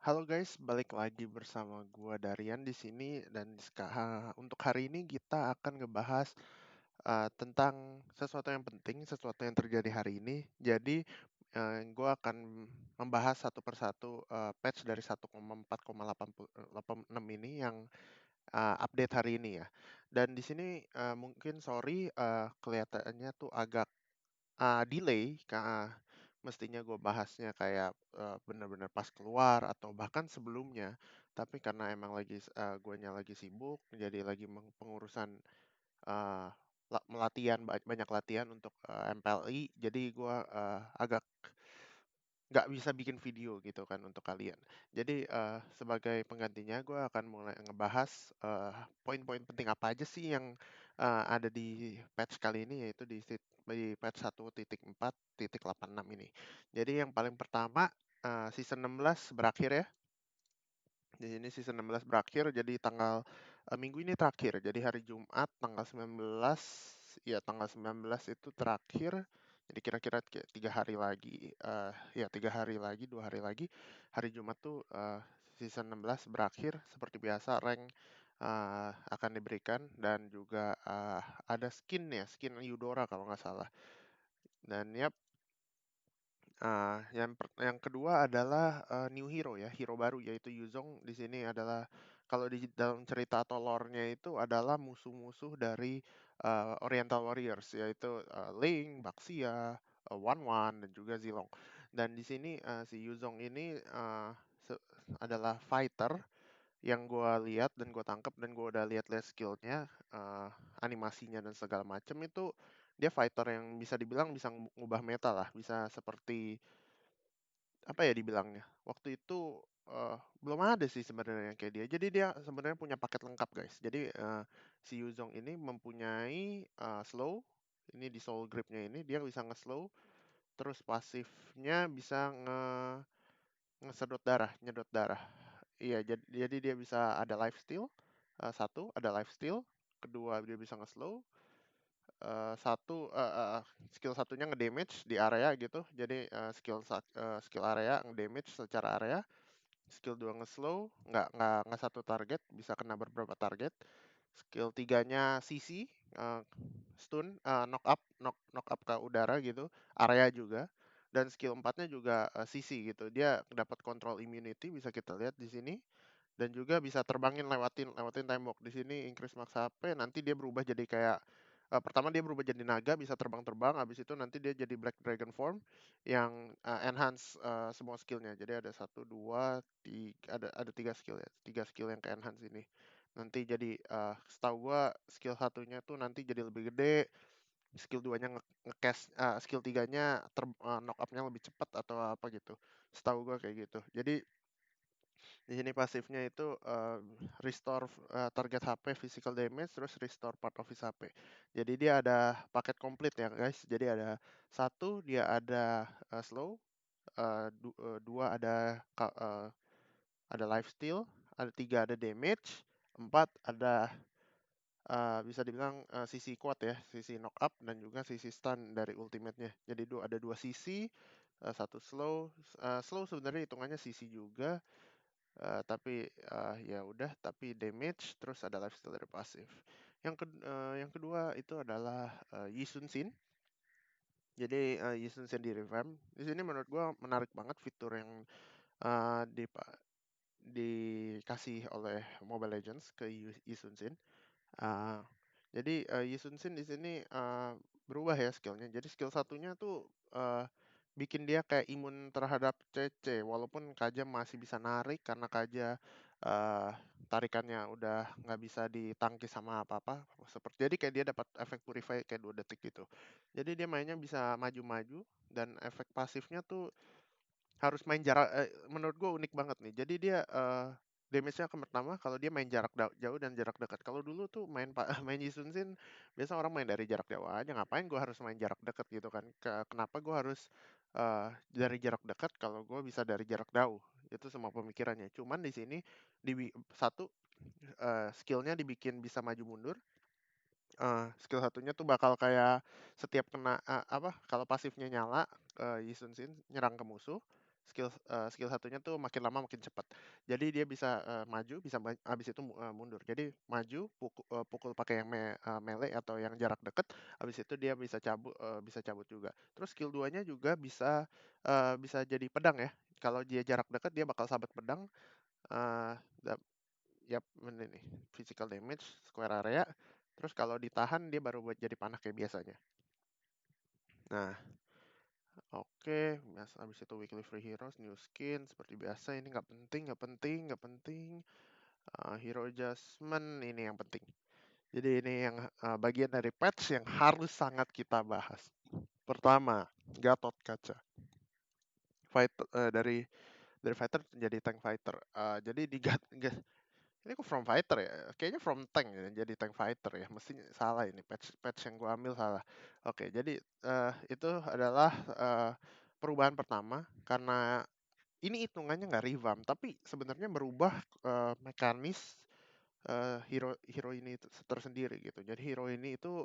Halo guys, balik lagi bersama gua Darian di sini dan untuk hari ini kita akan ngebahas tentang sesuatu yang penting, sesuatu yang terjadi hari ini. Jadi gua akan membahas satu persatu patch dari 1,4,86 ini yang update hari ini ya. Dan di sini mungkin sorry kelihatannya tuh agak delay, mestinya gue bahasnya kayak bener-bener pas keluar atau bahkan sebelumnya, tapi karena emang guanya lagi sibuk, jadi lagi pengurusan eh, banyak latihan untuk MPLI, jadi gue agak nggak bisa bikin video gitu kan untuk kalian. Jadi sebagai penggantinya gue akan mulai ngebahas poin-poin penting apa aja sih yang ada di patch kali ini, yaitu di patch 1.4.86 ini. Jadi yang paling pertama, season 16 berakhir ya. Di sini season 16 berakhir, jadi minggu ini terakhir. Jadi hari Jumat tanggal 19, ya tanggal 19 itu terakhir. Jadi kira-kira kayak 3 hari lagi, ya 3 hari lagi, 2 hari lagi, hari Jumat tuh season 16 berakhir. Seperti biasa rank akan diberikan dan juga ada skin ya, skin Eudora kalau nggak salah. Dan ya, yang kedua adalah new hero ya, hero baru yaitu Yuzong. Di sini adalah kalau di dalam cerita atau lore-nya itu adalah musuh-musuh dari Oriental Warriors, yaitu Ling, Baxia, Wan dan juga Zilong. Dan di sini si Yuzong ini adalah fighter yang gue lihat dan gue tangkap dan gue udah lihat skillnya, animasinya dan segala macem itu dia fighter yang bisa dibilang bisa ngubah meta lah, bisa seperti apa ya dibilangnya, waktu itu belum ada sih sebenarnya yang kayak dia. Jadi dia sebenarnya punya paket lengkap guys. Jadi si Yuzong ini mempunyai slow, ini di soul gripnya ini dia bisa nge-slow, terus pasifnya bisa ngesedot darah, nyedot darah. Iya, jadi dia bisa ada lifesteal, satu ada lifesteal, kedua dia bisa nge-slow, skill satunya ngedamage di area gitu. Jadi skill area ngedamage secara area. Skill 2 nge-slow, nggak satu target, bisa kena beberapa target. Skill tiganya CC, stun, knock up ke udara gitu, area juga. Dan skill empatnya juga CC gitu. Dia dapat control immunity, bisa kita lihat di sini. Dan juga bisa terbangin lewatin lewatin tembok. Di sini increase max HP, nanti dia berubah jadi kayak pertama dia berubah jadi naga, bisa terbang-terbang, habis itu nanti dia jadi Black Dragon form yang enhance semua skillnya. Jadi ada satu, dua, tiga, ada 3 skill ya, 3 skill yang ke enhance ini. Nanti jadi setahu gua skill satunya tuh nanti jadi lebih gede, skill 2-nya nge-cast, skill 3-nya knock up-nya lebih cepat atau apa gitu. Setahu gua kayak gitu. Jadi di sini pasifnya itu restore target HP physical damage, terus restore part of his HP. Jadi dia ada paket komplit ya guys. Jadi ada satu dia ada slow, dua ada lifesteal, ada tiga ada damage, empat ada bisa dibilang sisi kuat ya, sisi knock up dan juga sisi stun dari ultimate-nya. Jadi ada dua sisi, satu slow, slow sebenarnya hitungannya sisi juga. Tapi ya udah, tapi damage terus ada lifesteal dari pasif. Yang kedua itu adalah Yi Sun Sin. Jadi Yi Sun Sin di revamp. Di sini menurut gua menarik banget fitur yang uh, dikasih oleh Mobile Legends ke Yi Sun Sin. Uh, jadi Yi Sun Sin di sini berubah ya skillnya. Jadi skill satunya tuh bikin dia kayak imun terhadap CC, walaupun Kaja masih bisa narik karena Kaja eh, tarikannya udah nggak bisa ditangkis sama apa-apa. Jadi kayak dia dapat efek purify kayak 2 detik gitu. Jadi dia mainnya bisa maju-maju dan efek pasifnya tuh harus main jarak, menurut gue unik banget nih. Jadi dia damage-nya pertama kalau dia main jarak jauh dan jarak dekat. Kalau dulu tuh main Yi Sun Sin, biasa orang main dari jarak jauh aja. Ngapain gue harus main jarak dekat gitu kan? Kenapa gue harus dari jarak dekat kalau gue bisa dari jarak jauh? Itu semua pemikirannya. Cuman di sini satu skillnya dibikin bisa maju mundur. Skill satunya tuh bakal kayak setiap kena apa kalau pasifnya nyala, Yi Sun Sin nyerang ke musuh. skill satunya tuh makin lama makin cepat. Jadi dia bisa maju, bisa habis itu mundur. Jadi maju, pukul pakai yang melee atau yang jarak dekat, habis itu dia bisa cabut juga. Terus skill 2-nya juga bisa jadi pedang ya. Kalau dia jarak dekat dia bakal sabet pedang, eh dap- yap, ini nih, physical damage, square area. Terus kalau ditahan dia baru buat jadi panah kayak biasanya. Nah, oke, habis itu weekly free heroes, new skin, seperti biasa ini nggak penting, nggak penting, nggak penting. Hero adjustment ini yang penting. Jadi ini yang bagian dari patch yang harus sangat kita bahas. Pertama, Gatot Kaca. Dari fighter jadi tank fighter. Jadi ini kok from fighter ya? Kayaknya from tank ya, jadi tank fighter ya. Mestinya salah ini, patch yang gua ambil salah. Oke, jadi itu adalah perubahan pertama karena ini hitungannya nggak revamp, tapi sebenarnya merubah mekanis hero hero ini tersendiri gitu. Jadi hero ini itu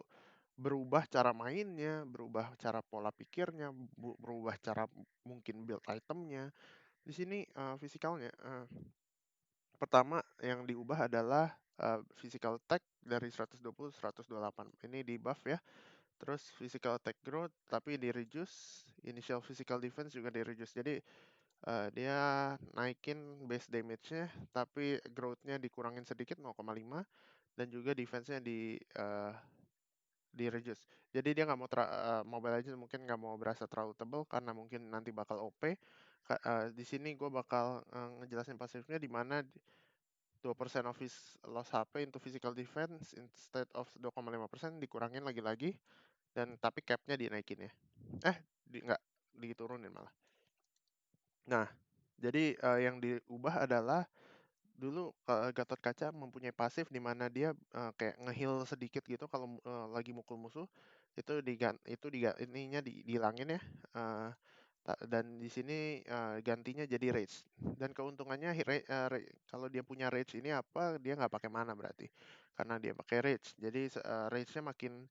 berubah cara mainnya, berubah cara pola pikirnya, berubah cara mungkin build itemnya. Di sini fisikalnya. Pertama yang diubah adalah physical attack dari 120 128. Ini di buff ya. Terus physical attack growth tapi di reduce, initial physical defense juga di reduce. Jadi dia naikin base damage-nya tapi growth-nya dikurangin sedikit 0,5 dan juga defense-nya di reduce. Jadi dia nggak mau Mobile Legends mungkin nggak mau berasa terlalu tebal karena mungkin nanti bakal OP. Di sini gue bakal ngejelasin pasifnya di mana 2% of his loss HP into physical defense instead of 2,5% dikurangin lagi-lagi dan tapi capnya dinaikin ya. Nggak diturunin malah. Nah, jadi yang diubah adalah dulu Gatot Kaca mempunyai pasif di mana dia kayak ngeheal sedikit gitu kalau lagi mukul musuh ininya dihilangin ya. eh, dan di sini gantinya jadi rage dan keuntungannya kalau dia punya rage ini apa dia nggak pakai mana berarti karena dia pakai rage jadi rage-nya makin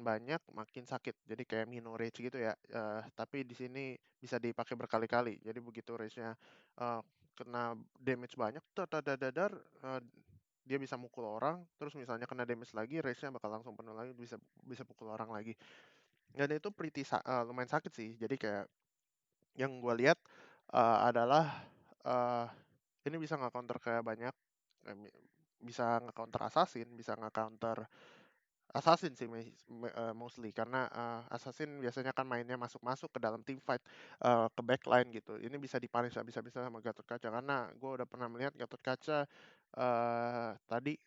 banyak makin sakit jadi kayak Mino Rage gitu ya. Tapi di sini bisa dipakai berkali-kali jadi begitu rage-nya eh, kena damage banyak dadar dia bisa mukul orang terus misalnya kena damage lagi rage-nya bakal langsung penuh lagi bisa bisa pukul orang lagi dan itu lumayan sakit sih jadi kayak yang gue lihat adalah eh, ini bisa nggak counter kayak banyak bisa nggak counter assassin bisa nggak counter Assassin sih mostly karena Assassin biasanya kan mainnya masuk-masuk ke dalam team fight ke backline gitu. Ini bisa dipunish habis-habisan sama Gatot Kaca karena gue udah pernah melihat Gatot Kaca tadi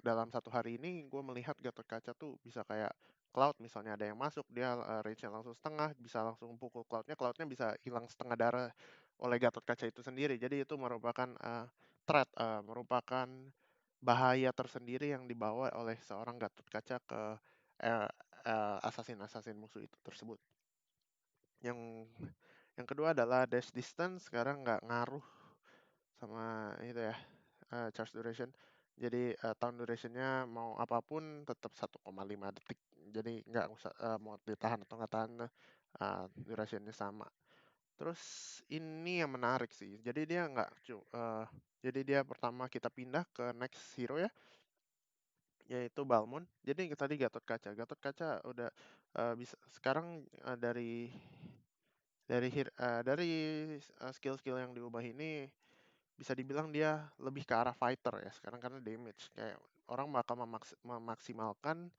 dalam satu hari ini gue melihat Gatot Kaca tuh bisa kayak Cloud misalnya ada yang masuk dia range-nya langsung setengah bisa langsung pukul Cloudnya bisa hilang setengah darah oleh Gatot Kaca itu sendiri. Jadi itu merupakan threat merupakan bahaya tersendiri yang dibawa oleh seorang Gatot Kaca ke assassin musuh itu tersebut. Yang yang kedua adalah dash distance sekarang nggak ngaruh sama itu ya charge duration. Jadi time durationnya mau apapun tetap 1,5 detik. Jadi nggak usah mau ditahan atau nggak tahan durationnya sama. Terus ini yang menarik sih. Jadi dia nggak jadi dia pertama kita pindah ke next hero ya yaitu Balmond. Jadi tadi Gatot Kaca. Gatot Kaca udah bisa sekarang dari skill-skill yang diubah ini bisa dibilang dia lebih ke arah fighter ya sekarang karena damage kayak orang bakal memaksimalkan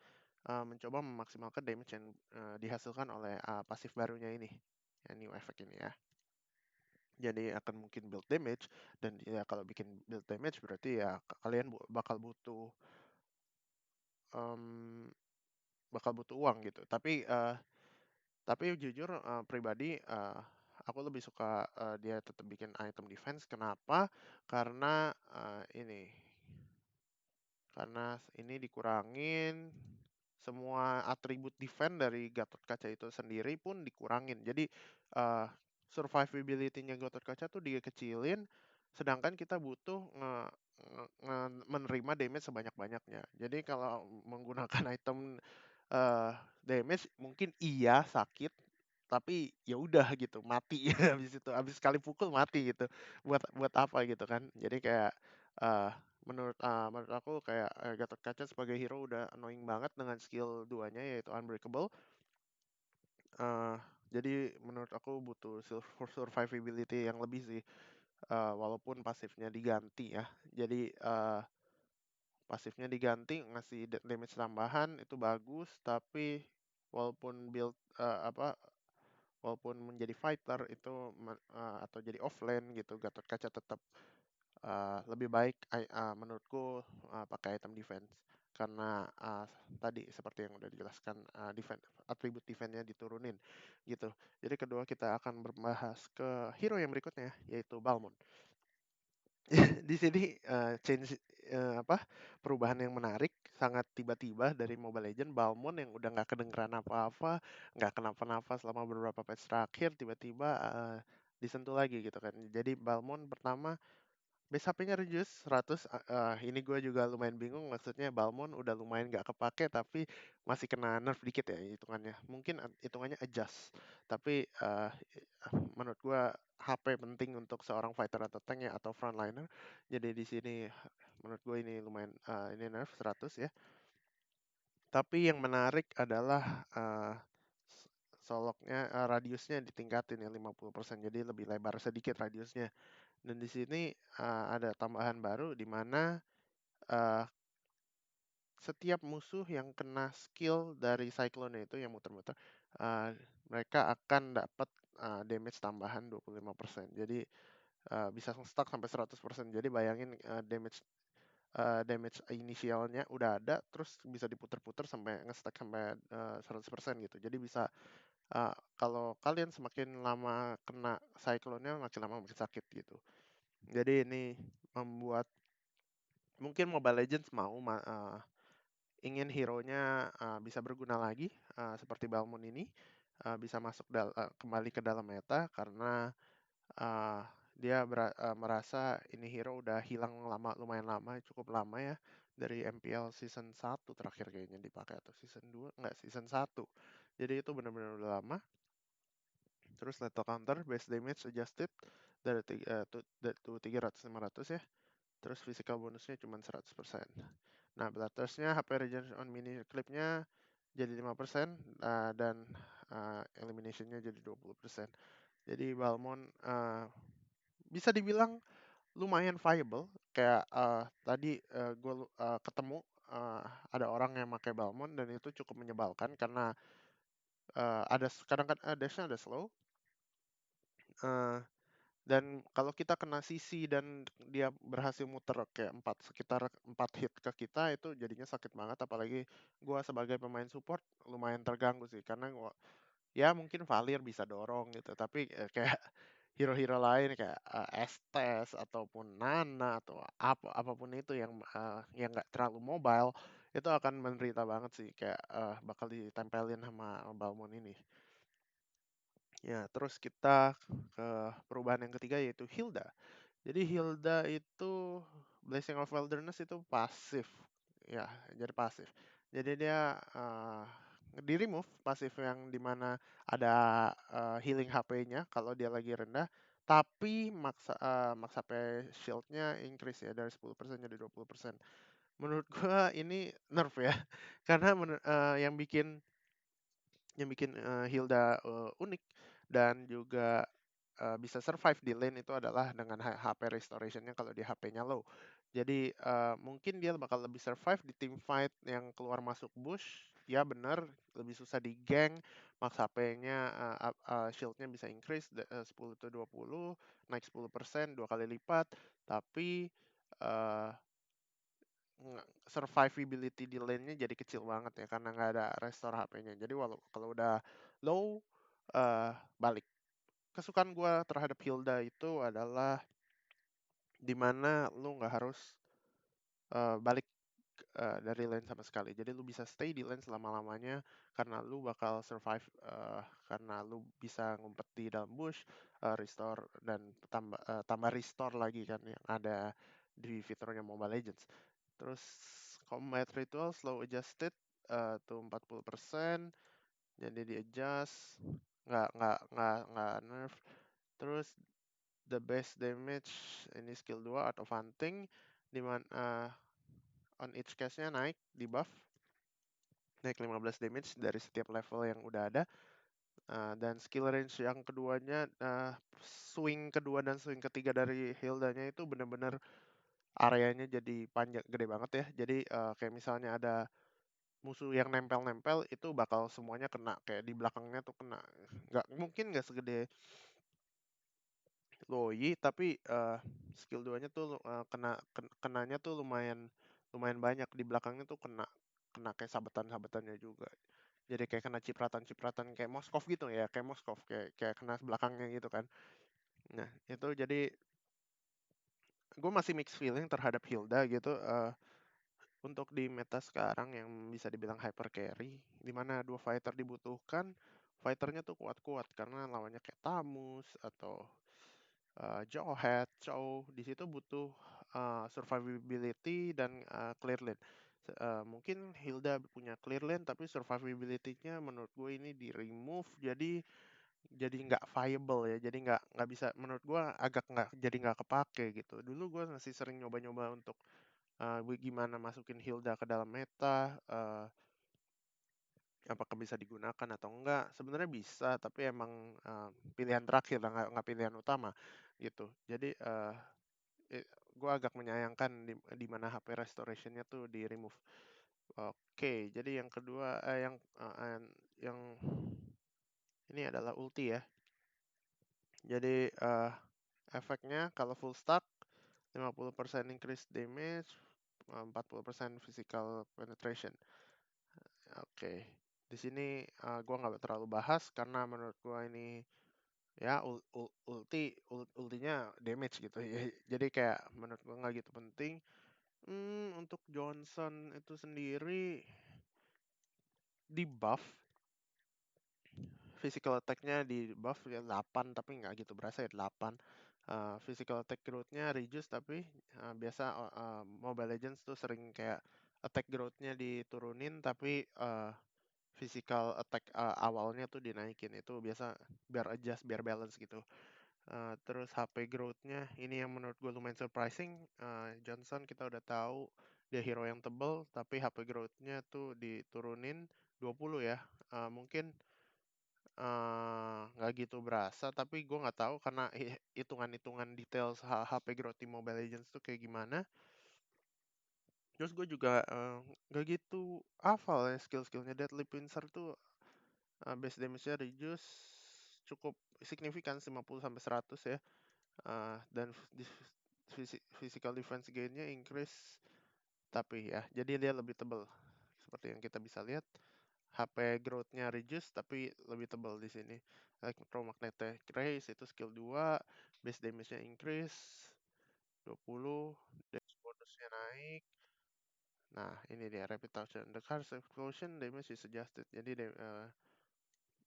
mencoba memaksimalkan damage yang dihasilkan oleh pasif barunya ini ya, new effect ini ya. Jadi akan mungkin build damage dan ya kalau bikin build damage berarti ya kalian em, bakal butuh uang gitu. Tapi jujur pribadi aku lebih suka dia tetap bikin item defense. Kenapa? Karena ini dikurangin semua atribut defense dari Gatot Kaca itu sendiri pun dikurangin. Jadi uh, survivability-nya Gatot Kaca tuh dikecilin, sedangkan kita butuh menerima damage sebanyak-banyaknya. Jadi kalau menggunakan item damage mungkin iya sakit, tapi ya udah gitu, mati habis itu, habis sekali pukul mati gitu. Buat buat apa gitu kan. Jadi kayak eh menurut aku kayak Gatot sebagai hero udah annoying banget dengan skill duanya yaitu Unbreakable. eh jadi menurut aku butuh survivability yang lebih sih. Walaupun pasifnya diganti ya. Jadi pasifnya diganti ngasih damage tambahan itu bagus, tapi walaupun build apa walaupun menjadi fighter itu atau jadi offlane gitu, Gatot Kaca tetap lebih baik menurutku pakai item defense karena tadi seperti yang udah dijelaskan, defense atribut defense-nya diturunin gitu. Jadi kedua kita akan berbahas ke hero yang berikutnya yaitu Balmond. Di sini change apa perubahan yang menarik sangat tiba-tiba dari Mobile Legends. Balmond yang udah nggak kedengeran apa-apa, nggak kenapa-napa selama beberapa patch terakhir tiba-tiba disentuh lagi gitu kan. Jadi Balmond pertama base HP-nya reduce 100. Ini gue juga lumayan bingung, maksudnya Balmond udah lumayan nggak kepake tapi masih kena nerf dikit ya hitungannya. Mungkin hitungannya adjust, tapi menurut gue HP penting untuk seorang fighter atau tank ya atau frontliner. Jadi di sini menurut gue ini lumayan ini nerf 100 ya. Tapi yang menarik adalah soloknya, radiusnya ditingkatin ya 50%, jadi lebih lebar sedikit radiusnya. Dan di sini ada tambahan baru di mana uh, setiap musuh yang kena skill dari Cyclone itu yang muter-muter, uh, mereka akan dapat damage tambahan 25%. Jadi bisa stuck sampai 100%. Jadi bayangin damage inisialnya udah ada, terus bisa diputer-puter sampai nge-stack sampai 100% gitu. Jadi bisa kalau kalian semakin lama kena Cyclone-nya makin lama makin sakit gitu. Jadi ini membuat mungkin Mobile Legends mau ingin hero-nya bisa berguna lagi seperti Balmond ini bisa masuk kembali ke dalam meta karena uh, dia merasa ini hero udah hilang lumayan lama, cukup lama ya dari MPL season 1 terakhir kayaknya dipakai atau season 2, enggak season 1. Jadi itu benar-benar udah lama. Terus lethal counter, base damage adjusted dari 300-500 ya. Terus physical bonusnya cuma 100%. Nah, Blattersnya HP regeneration on mini clipnya jadi 5% dan eliminationnya jadi 20%. Jadi Balmond bisa dibilang lumayan viable. Kayak tadi gue ketemu ada orang yang pakai Balmond dan itu cukup menyebalkan karena ada kadang kan dashnya ada slow. Uh, Dan kalau kita kena CC dan dia berhasil muter kayak sekitar 4 hit ke kita itu jadinya sakit banget, apalagi gua sebagai pemain support lumayan terganggu sih karena ya mungkin Valir bisa dorong gitu tapi kayak hero-hero lain kayak Estes ataupun Nana atau apapun itu yang nggak terlalu mobile itu akan menderita banget sih kayak bakal ditempelin sama Balmond ini. Ya, terus kita ke perubahan yang ketiga yaitu Hilda. Jadi Hilda itu Blessing of Wilderness itu pasif. Ya, jadi pasif. Jadi dia di remove pasif yang dimana ada healing HP-nya kalau dia lagi rendah, tapi max HP shield-nya increase ya dari 10% jadi 20%. Menurut gua ini nerf ya. Karena yang bikin Hilda unik dan juga bisa survive di lane itu adalah dengan HP restoration-nya kalau di HP-nya low. Jadi mungkin dia bakal lebih survive di team fight yang keluar masuk bush. Ya benar, lebih susah di gank. Max HP-nya shield-nya bisa increase 10 to 20, naik 10%, dua kali lipat. Tapi uh, survivability di lane-nya jadi kecil banget ya karena nggak ada restore HP-nya. Jadi kalau udah low balik. Kesukaan gue terhadap Hilda itu adalah dimana lu nggak harus balik dari lane sama sekali. Jadi lu bisa stay di lane selama-lamanya karena lu bakal survive karena lu bisa ngumpet di dalam bush, restore dan tambah restore lagi kan yang ada di fiturnya Mobile Legends. Terus combat ritual slow adjusted to 40%, jadi di adjust. nggak nerf. Terus the base damage ini skill 2 Art of Hunting, di mana on each case-nya naik di buff, naik 15 damage dari setiap level yang udah ada. Dan skill range yang keduanya, swing kedua dan swing ketiga dari Hilda-nya itu bener-bener areanya jadi panjang, gede banget ya. Jadi kayak misalnya ada musuh yang nempel-nempel itu bakal semuanya kena, kayak di belakangnya tuh kena. Nggak mungkin nggak segede Loi, tapi skill 2-nya tuh kenanya tuh lumayan lumayan banyak di belakangnya tuh kena kena kayak sabetan-sabetannya juga. Jadi kayak kena cipratan-cipratan kayak Moskov gitu ya, kayak Moskov kayak kayak kena belakangnya gitu kan. Nah, itu jadi gue masih mixed feeling terhadap Hilda gitu. Untuk di meta sekarang yang bisa dibilang hyper carry, di mana dua fighter dibutuhkan, fighternya tuh kuat-kuat karena lawannya kayak Tamus atau Jawhead, Chow. Di situ butuh survivability dan clear lane. Mungkin Hilda punya clear lane tapi survivability-nya menurut gue ini di remove, jadi nggak viable ya, jadi nggak bisa, menurut gue agak nggak, jadi nggak kepake gitu. Dulu gue masih sering nyoba-nyoba untuk gimana masukin Hilda ke dalam meta, apakah bisa digunakan atau enggak. Sebenarnya bisa, tapi emang pilihan terakhir lah, nggak pilihan utama gitu. Jadi gue agak menyayangkan di mana HP restoration-nya tuh di remove. Oke, jadi yang kedua, yang ini adalah ulti ya. Jadi efeknya kalau full stack 50% increase damage, 40% physical penetration. Oke, di sini gua nggak terlalu bahas karena menurut gua ini ya ultinya damage gitu ya. Jadi kayak menurut gua nggak gitu penting. Untuk Johnson itu sendiri di buff, physical attack-nya di buff ya 8, tapi nggak gitu berasa ya 8. Physical attack growth-nya reduce, tapi biasa Mobile Legends tuh sering kayak attack growth-nya diturunin tapi physical attack awalnya tuh dinaikin. Itu biasa biar adjust, biar balance gitu. Terus HP growth-nya ini yang menurut gue lumayan surprising. Johnson kita udah tahu dia hero yang tebel, tapi HP growth-nya tuh diturunin 20 ya. Mungkin nggak gitu berasa, tapi gue nggak tahu karena hitungan-hitungan detail HP growth di Mobile Legends tuh kayak gimana. Terus gue juga nggak gitu hafal ya skill-skillnya. Deadly Pincer tuh base damage-nya reduce cukup signifikan 50 sampai 100 ya. Dan physical defense gain-nya increase, tapi ya jadi dia lebih tebal seperti yang kita bisa lihat. HP growth-nya reduce tapi lebih tebal di sini. Electromagnetic rays itu skill 2, base damage-nya increase 20, damage bonusnya naik. Nah, ini dia rapid touch. The car's explosion damage is adjusted. Jadi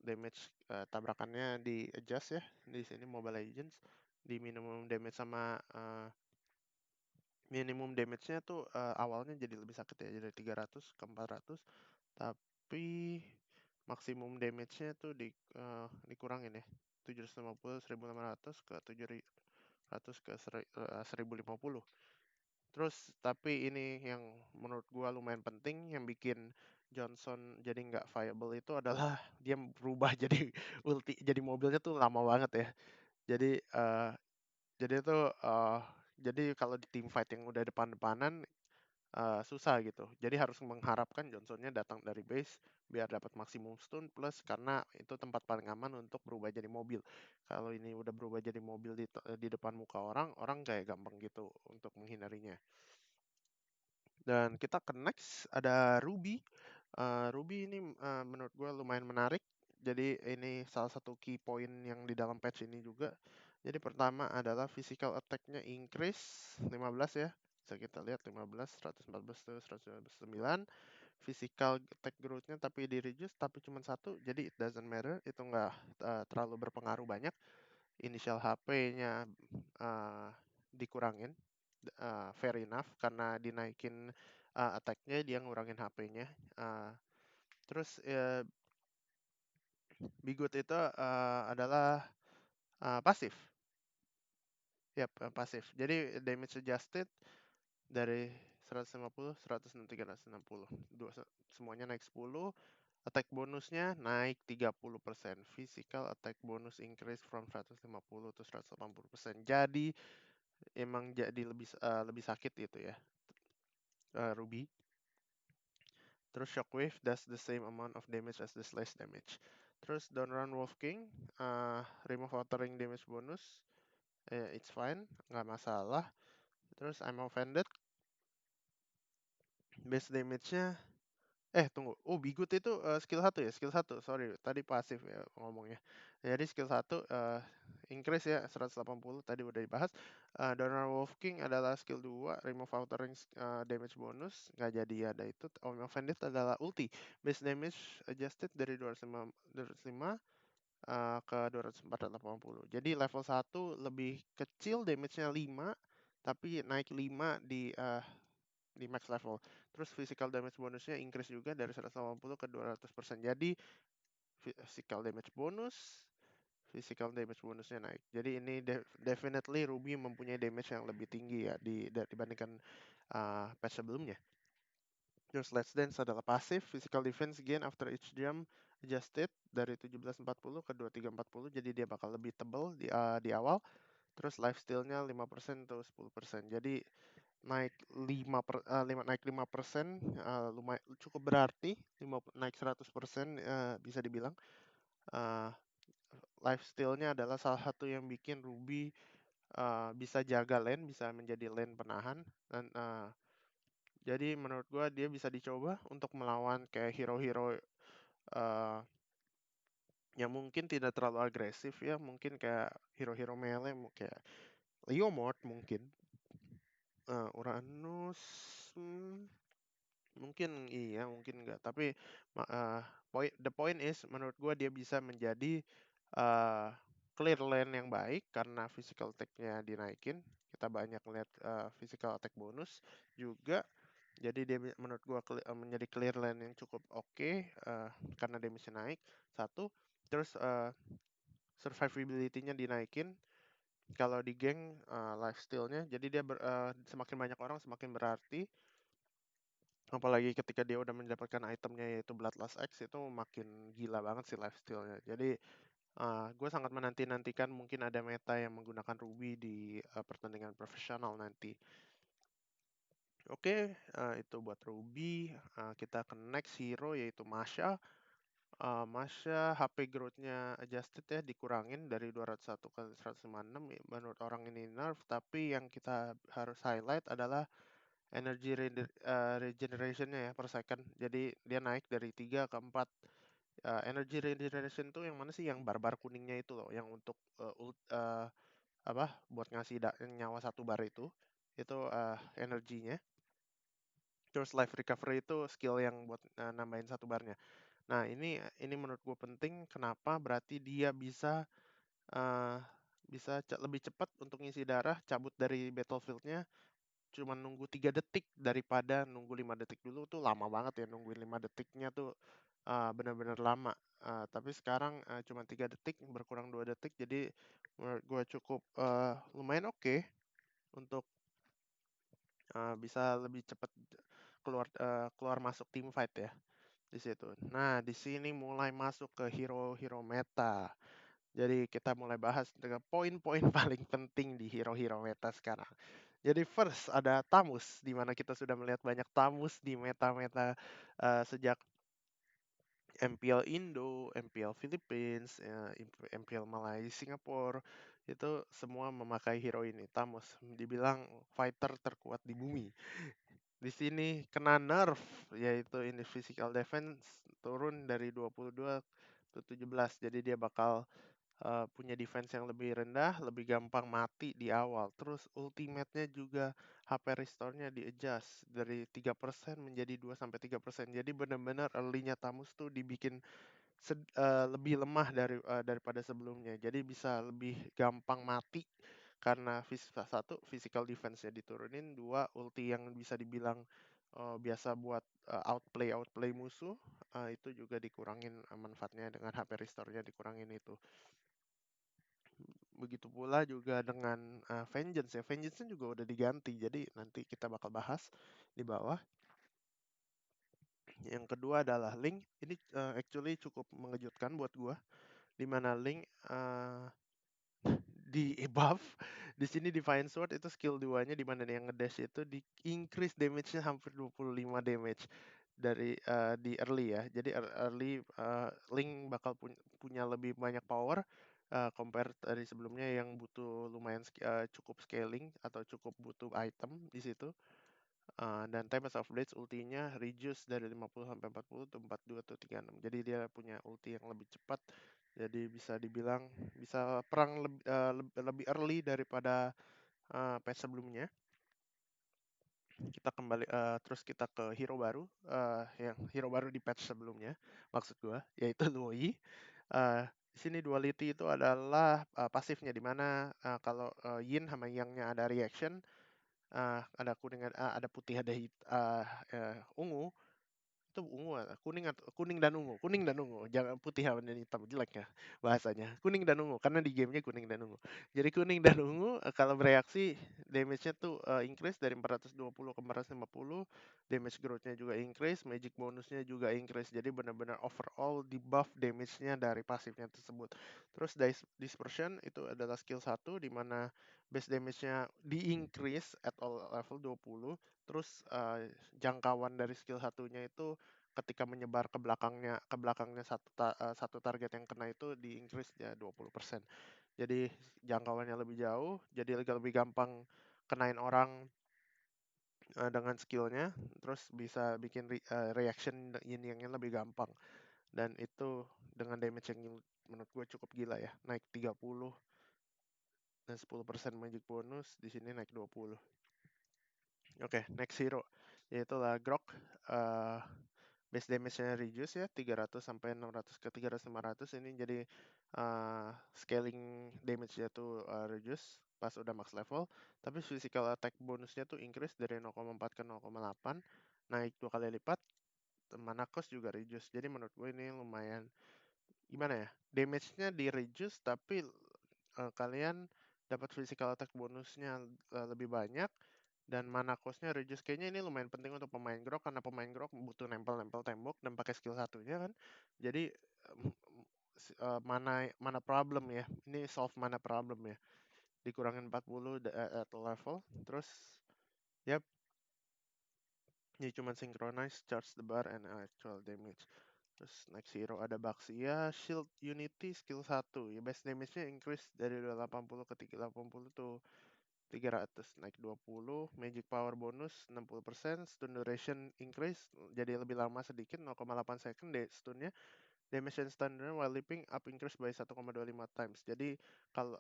damage tabrakannya di adjust ya di sini Mobile Legends, di minimum damage sama minimum damage-nya tuh awalnya jadi lebih sakit ya, dari 300 ke 400, tapi maksimum damage-nya tuh dikurangin ya, 750, 1500 ke 700 ke 1050. Terus tapi ini yang menurut gua lumayan penting, yang bikin Johnson jadi nggak viable itu adalah dia berubah jadi ulti, jadi mobilnya tuh lama banget ya. Jadi jadi kalau di team fight yang udah depan-depanan susah gitu. Jadi harus mengharapkan Johnsonnya datang dari base biar dapat maksimum stun, plus karena itu tempat paling aman untuk berubah jadi mobil. Kalau ini udah berubah jadi mobil di depan muka orang, orang kayak gampang gitu untuk menghindarinya. Dan kita ke next, ada Ruby. Ruby ini menurut gue lumayan menarik. Jadi ini salah satu key point yang di dalam patch ini juga. Jadi pertama adalah physical attack-nya increase 15 ya. Bisa kita lihat 15, 114 tuh, 199. Physical attack growth-nya tapi di reduce, tapi cuma satu. Jadi it doesn't matter, itu nggak terlalu berpengaruh banyak. Initial HP-nya dikurangin, fair enough, karena dinaikin attack-nya dia ngurangin HP-nya. Terus Bigot itu adalah pasif. Yap, pasif. Jadi damage adjusted dari 150, 160, 360. Semuanya naik 10. Attack bonusnya naik 30%. Physical attack bonus increase from 150 to 180%. Jadi emang jadi lebih sakit gitu ya, Ruby. Terus Shockwave does the same amount of damage as the slash damage. Terus Downrun Wolf King, remove altering damage bonus, it's fine, nggak masalah. Terus I'm offended, base damage-nya, tunggu, Bigut itu skill 1 ya, skill 1, sorry, tadi pasif ya ngomongnya. Jadi skill 1 increase ya 180, tadi udah dibahas. Donor Wolf King adalah skill 2, remove altering damage bonus, nggak jadi ada itu. Offended adalah ulti, base damage adjusted dari 205 ke 280. Jadi level 1 lebih kecil, damage-nya 5, tapi naik 5 di max level. Terus physical damage bonusnya increase juga dari 180 ke 200%. Jadi physical damage bonusnya naik. Jadi ini definitely Ruby mempunyai damage yang lebih tinggi ya dibandingkan patch sebelumnya. Terus Let's Dance adalah pasif, physical defense gain after each jump adjusted dari 1740 ke 2340, jadi dia bakal lebih tebal di awal. Terus lifesteal-nya 5% atau 10%. Jadi naik 5%, lumayan cukup berarti, naik 100%, bisa dibilang. Lifesteal-nya adalah salah satu yang bikin Ruby bisa jaga lane, bisa menjadi lane penahan, dan jadi menurut gua dia bisa dicoba untuk melawan kayak hero-hero yang mungkin tidak terlalu agresif ya, mungkin kayak hero-hero melee kayak Leomord mungkin. Uranus mungkin iya, mungkin enggak. Tapi the point is menurut gua dia bisa menjadi clear lane yang baik karena physical attack-nya dinaikin. Kita banyak lihat physical attack bonus juga. Jadi dia menurut gua menjadi clear lane yang cukup oke, karena damage-nya naik. Satu, terus survivability-nya dinaikin. Kalau di geng lifesteal-nya, jadi dia semakin banyak orang semakin berarti. Apalagi ketika dia udah mendapatkan itemnya yaitu Bloodlust X, itu makin gila banget sih lifesteal-nya. Jadi gue sangat menanti-nantikan mungkin ada meta yang menggunakan Ruby di pertandingan profesional nanti. Oke, itu buat Ruby. Kita ke next hero yaitu Masha. Masha HP growth-nya adjusted ya, dikurangin dari 201 ke 156. Menurut orang ini nerf, tapi yang kita harus highlight adalah energy regeneration-nya ya per second. Jadi dia naik dari 3 ke 4. Energy regeneration tuh yang mana sih? Yang barbar kuningnya itu loh, yang untuk buat ngasih nyawa 1 bar itu energinya. Terus life recovery itu skill yang buat nambahin 1 barnya. Nah, ini menurut gue penting. Kenapa? Berarti dia bisa lebih cepat untuk ngisi darah, cabut dari battlefield-nya cuma nunggu 3 detik daripada nunggu 5 detik. Dulu tuh lama banget ya, nungguin 5 detiknya tuh benar-benar lama. Tapi sekarang cuma 3 detik, berkurang 2 detik, jadi menurut gue cukup lumayan oke untuk bisa lebih cepat keluar masuk team fight ya di situ. Nah, di sini mulai masuk ke hero-hero meta. Jadi kita mulai bahas dengan poin-poin paling penting di hero-hero meta sekarang. Jadi first ada Tamus, di mana kita sudah melihat banyak Tamus di meta-meta sejak MPL Indo, MPL Philippines, MPL Malaysia, Singapura, itu semua memakai hero ini. Tamus dibilang fighter terkuat di bumi. Di sini kena nerf, yaitu ini physical defense turun dari 22 ke 17. Jadi dia bakal punya defense yang lebih rendah, lebih gampang mati di awal. Terus ultimate-nya juga HP restore-nya di-adjust dari 3% menjadi 2-3%. Jadi benar-benar early-nya Tamus tuh dibikin lebih lemah daripada sebelumnya. Jadi bisa lebih gampang mati karena satu physical defense-nya diturunin, dua ulti yang bisa dibilang biasa buat outplay musuh, itu juga dikurangin manfaatnya dengan HP restore-nya dikurangin itu. Begitu pula juga dengan Vengeance ya. Vengeance juga udah diganti. Jadi nanti kita bakal bahas di bawah. Yang kedua adalah Link. Ini actually cukup mengejutkan buat gua. Di mana Link di buff di sini Divine Sword itu skill 2-nya di mana yang ngedash itu di increase damage-nya hampir 25 damage dari di early ya. Jadi early Link bakal punya lebih banyak power compare dari sebelumnya yang butuh lumayan cukup scaling atau cukup butuh item di situ. Dan Tempest of Blades ultinya reduce dari 50 sampai 40 ke 42 atau 36. Jadi dia punya ulti yang lebih cepat. Jadi bisa dibilang bisa perang lebih early daripada patch sebelumnya. Kita kembali terus kita ke hero baru yang hero baru di patch sebelumnya maksud gua yaitu Luoi. Di sini duality itu adalah pasifnya di mana kalau Yin sama Yang-nya ada reaction, ada kuning, ada putih, ada ungu. Itu ungu, kuning dan ungu, jangan putih sama dan hitam, jelek ya bahasanya. Kuning dan ungu, karena di gamenya kuning dan ungu. Jadi kuning dan ungu kalau bereaksi damage-nya tuh increase dari 420 ke 450, damage growth-nya juga increase, magic bonusnya juga increase. Jadi benar-benar overall di buff damage-nya dari pasifnya tersebut. Terus dispersion itu adalah skill 1 di mana base damage-nya di increase at all level 20. Terus jangkauan dari skill satunya itu ketika menyebar ke belakangnya satu target yang kena itu di increase ya 20%. Jadi jangkauannya lebih jauh, jadi lebih gampang kenain orang dengan skillnya, terus bisa bikin reaction yang lebih gampang. Dan itu dengan damage yang menurut gue cukup gila ya, naik 30 dan 10% magic bonus, di sini naik 20. Oke, next hero yaitu Grok. Base damage-nya reduce ya 300 sampai 600 ke 300 500 ini jadi scaling damage-nya tuh reduce pas udah max level, tapi physical attack bonusnya tuh increase dari 0,4 ke 0,8, naik 2 kali lipat. Mana cost juga reduce. Jadi menurut gue ini lumayan gimana ya? Damage-nya di reduce tapi kalian dapat physical attack bonusnya lebih banyak dan mana cost-nya reduce. Kayaknya ini lumayan penting untuk pemain grok karena pemain grok butuh nempel-nempel tembok dan pakai skill satunya kan. Jadi mana problem ya. Ini solve mana problem ya. Dikurangin 40 atau level. Terus yap, ini cuma synchronize, charge the bar and actual damage. Terus next hero ada Baxia, Shield Unity skill 1. Ya base damage-nya increase dari 280 ke 380 tuh 300 naik 20, magic power bonus 60%, stun duration increase jadi lebih lama sedikit 0,8 second deh stunnya. Damage and stun while leaping up increase by 1,25 times. Jadi kalau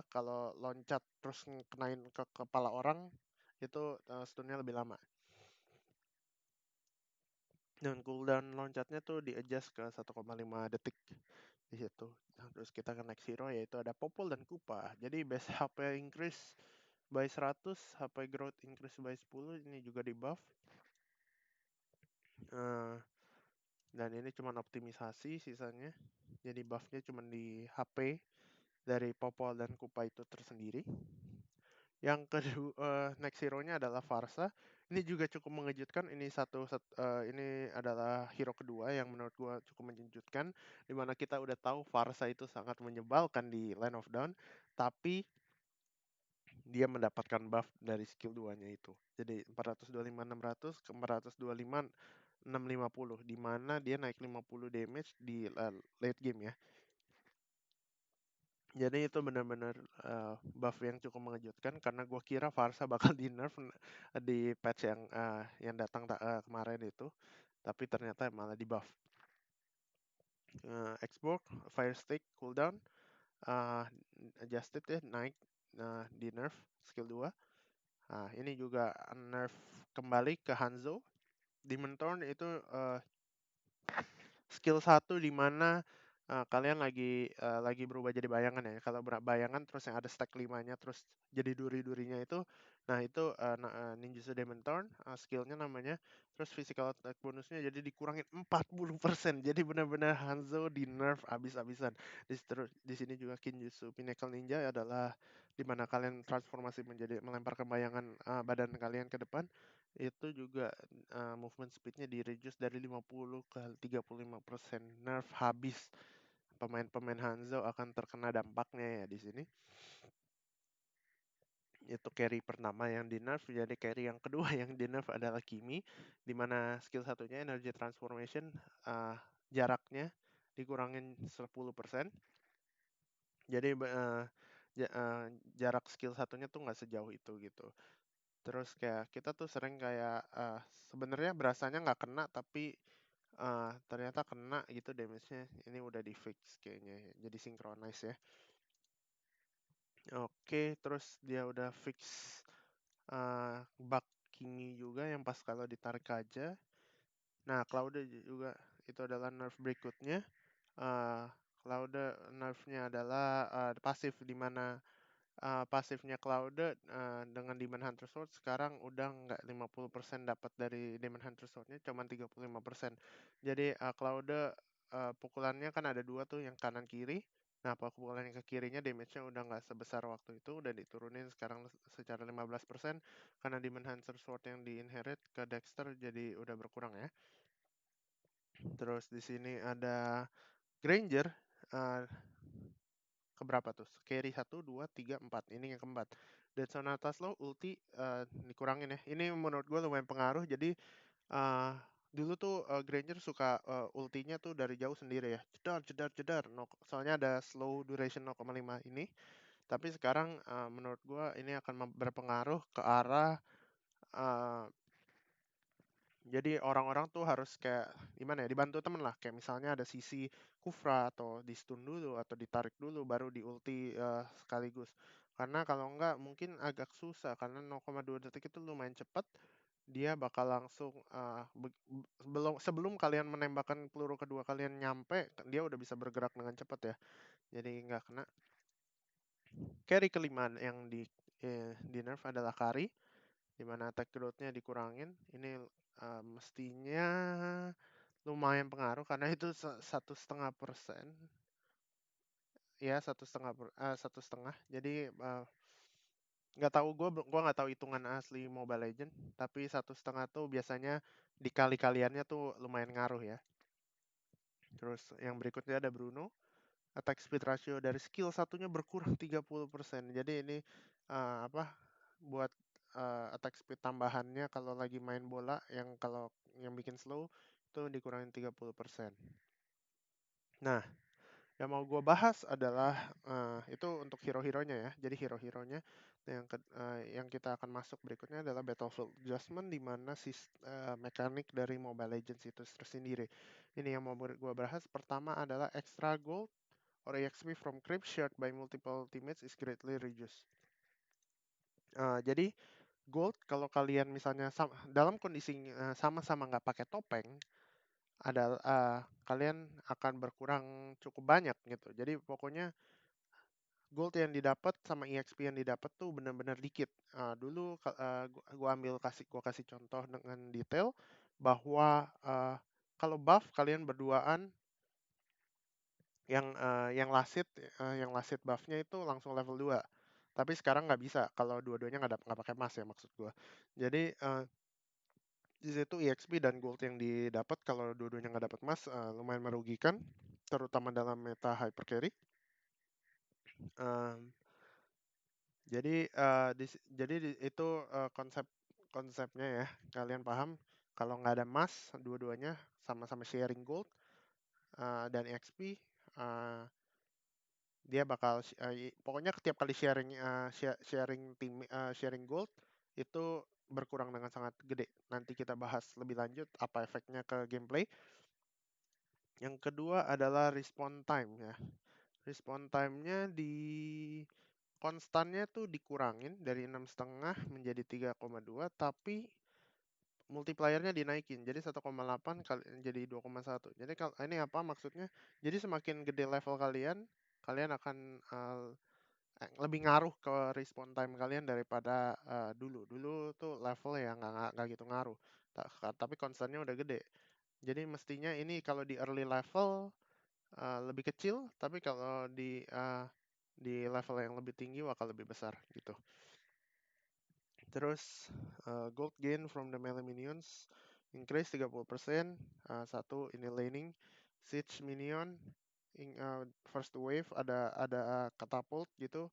kalau loncat terus kenain ke kepala orang itu stunnya lebih lama. Dan cooldown loncatnya tuh di adjust ke 1,5 detik di situ. Terus kita ke next hero yaitu ada Popol dan Kupa. Jadi base HP increase by 100, HP growth increase by 10, ini juga di buff. Dan ini cuma optimisasi sisanya. Jadi buffnya cuma di HP dari Popol dan Kupa itu tersendiri. Yang kedua, next hero-nya adalah Farsa. Ini juga cukup mengejutkan. Ini adalah hero kedua yang menurut gua cukup mengejutkan. Dimana kita udah tahu Farsa itu sangat menyebalkan di Land of Dawn, tapi dia mendapatkan buff dari skill 2-nya itu. Jadi 425 600 ke 425 650 di mana dia naik 50 damage di late game ya. Jadi itu benar-benar buff yang cukup mengejutkan karena gue kira Farsa bakal di nerf di patch yang datang kemarin itu, tapi ternyata malah di buff. Export, Fire Stick, cooldown, adjusted ya naik di nerf skill 2. Nah ini juga nerf kembali ke Hanzo. Demon Thorn itu skill 1 di mana kalian lagi berubah jadi bayangan ya. Kalau bayangan terus yang ada stack 5-nya terus jadi duri-durinya itu, nah itu ninjutsu Demon Thorn, skillnya namanya. Terus physical attack bonusnya jadi dikurangin 40%. Jadi benar-benar Hanzo di nerf abis-abisan. Di sini juga Kinjutsu Pinnacle Ninja adalah di mana kalian transformasi menjadi melemparkan bayangan badan kalian ke depan. Itu juga movement speednya di reduce dari 50 ke 35%. Nerf habis. Pemain-pemain Hanzo akan terkena dampaknya ya di sini. Itu carry pertama yang di nerf. Jadi carry yang kedua yang di nerf adalah Kimi, di mana skill satunya energy transformation jaraknya dikurangin 10%. Jadi jarak skill satunya tuh nggak sejauh itu gitu. Terus kayak kita tuh sering kayak sebenarnya berasanya nggak kena, tapi ternyata kena gitu damage-nya. Ini udah di fix kayaknya, jadi synchronize ya. Oke, terus dia udah fix bug Kimi juga yang pas kalau ditarik aja. Nah, Cloud juga itu adalah nerf berikutnya. Uh, Cloud nerfnya adalah pasif, di mana pasifnya Cloud dengan Demon Hunter Sword sekarang udah nggak 50% dapat dari Demon Hunter Sword-nya, cuma 35%. Jadi Cloud pukulannya kan ada dua tuh, yang kanan kiri. Nah, pukulan yang ke kirinya damage-nya udah nggak sebesar waktu itu, udah diturunin sekarang secara 15%, karena Demon Hunter Sword yang di-inherit ke Dexter jadi udah berkurang ya. Terus di sini ada Granger, uh, keberapa tuh? Carry 1, 2, 3, 4. Ini yang keempat. Dan Sonata Slow ulti dikurangin ya. Ini menurut gue lumayan pengaruh. Jadi dulu tuh Granger suka ultinya tuh dari jauh sendiri ya. Jedar, jedar, jedar. Soalnya ada slow duration 0,5 ini. Tapi sekarang menurut gue ini akan berpengaruh ke arah jadi orang-orang tuh harus kayak gimana ya, dibantu temen lah. Kayak misalnya ada sisi Kufra atau di stun dulu atau ditarik dulu baru di ulti sekaligus. Karena kalau enggak mungkin agak susah, karena 0,2 detik itu lumayan cepat. Dia bakal langsung sebelum kalian menembakkan peluru kedua kalian nyampe, dia udah bisa bergerak dengan cepat ya. Jadi nggak kena. Carry kelima yang di nerf adalah Kari, dimana attack growth-nya dikurangin. Ini mestinya lumayan pengaruh karena itu 1,5%. Ya, 1,5. Jadi nggak tahu, gue nggak tahu hitungan asli Mobile Legend, tapi 1,5 tuh biasanya dikali-kaliannya tuh lumayan ngaruh ya. Terus yang berikutnya ada Bruno. Attack speed ratio dari skill satunya berkurang 30%. Jadi ini apa buat attack speed tambahannya kalau lagi main bola, yang bikin slow itu dikurangin 30%. Nah, yang mau gue bahas adalah itu untuk hero-heronya ya. Jadi hero-heronya yang kita akan masuk berikutnya adalah Battlefield Adjustment, di mana mekanik dari Mobile Legends itu tersendiri. Ini yang mau gue bahas. Pertama adalah extra gold or EXP from creep shared by multiple teammates is greatly reduced. Jadi gold kalau kalian misalnya dalam kondisi sama-sama nggak pakai topeng, kalian akan berkurang cukup banyak gitu. Jadi pokoknya gold yang didapat sama EXP yang didapat tuh benar-benar dikit. Dulu gua kasih contoh dengan detail bahwa kalau buff kalian berduaan, yang last hit buffnya itu langsung level 2. Tapi sekarang nggak bisa kalau dua-duanya nggak pakai emas ya, maksud gua. Jadi di situ EXP dan gold yang didapat kalau dua-duanya nggak dapat emas lumayan merugikan, terutama dalam meta hyper carry. Jadi itu konsepnya ya, kalian paham. Kalau nggak ada emas, dua-duanya sama-sama sharing gold dan EXP, dia bakal pokoknya setiap kali sharing gold itu berkurang dengan sangat gede. Nanti kita bahas lebih lanjut apa efeknya ke gameplay. Yang kedua adalah respawn time ya. Respawn time-nya konstannya tuh dikurangin dari 6,5 menjadi 3,2, tapi multipliernya dinaikin jadi 1,8 kali jadi 2,1. Jadi kalau ini apa maksudnya? Jadi semakin gede level kalian akan lebih ngaruh ke respawn time kalian daripada dulu. Dulu tuh level ya nggak gitu ngaruh. Tapi concernnya udah gede. Jadi mestinya ini kalau di early level lebih kecil, tapi kalau di level yang lebih tinggi bakal lebih besar gitu. Terus gold gain from the melee minions increase 30%. Satu ini laning siege minion first wave ada catapult gitu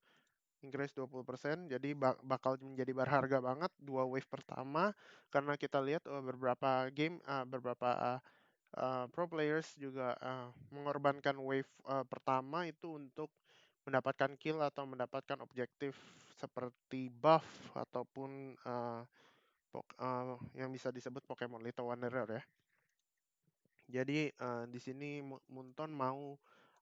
increase 20%. Jadi bakal menjadi berharga banget dua wave pertama karena kita lihat beberapa game beberapa pro players juga mengorbankan wave pertama itu untuk mendapatkan kill atau mendapatkan objektif seperti buff ataupun yang bisa disebut Pokemon Little Wanderer ya. Jadi di sini Munton mau